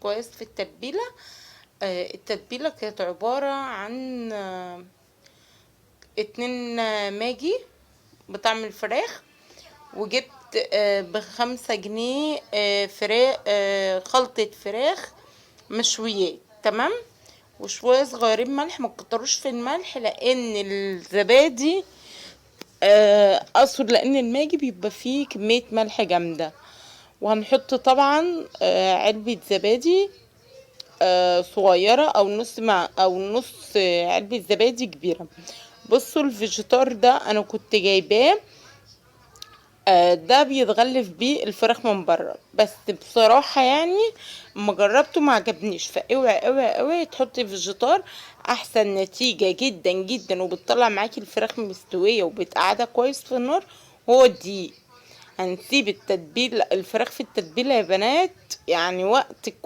كويس في التتبيلة. التتبيلة كانت عبارة عن 2 ماجي بطعم الفراخ، وجبت ب5 جنيه فراخ، خلطة فراخ مشويات، تمام. وشوية صغيرين ملح، ما تكتروش في الملح لان الزبادي اقصد لان الماجي بيبقى فيه كمية ملح جامدة. وهنحط طبعا علبة زبادي صغيرة او نص علبة زبادي كبيرة. بصوا الفيجيتار ده انا كنت جايباه، ده بيتغلف بيه الفراخ من بره، بس بصراحة يعني ما جربته ما عجبنيش. فاوعي اوعي اوعي تحطي فيجيتار، احسن نتيجة جدا جدا وبتطلع معاكي الفراخ مستوية وبتقعدها كويس في النار هو الدقيق. هنسيب التتبيل الفراخ في التتبيلة يا بنات يعني وقت كويس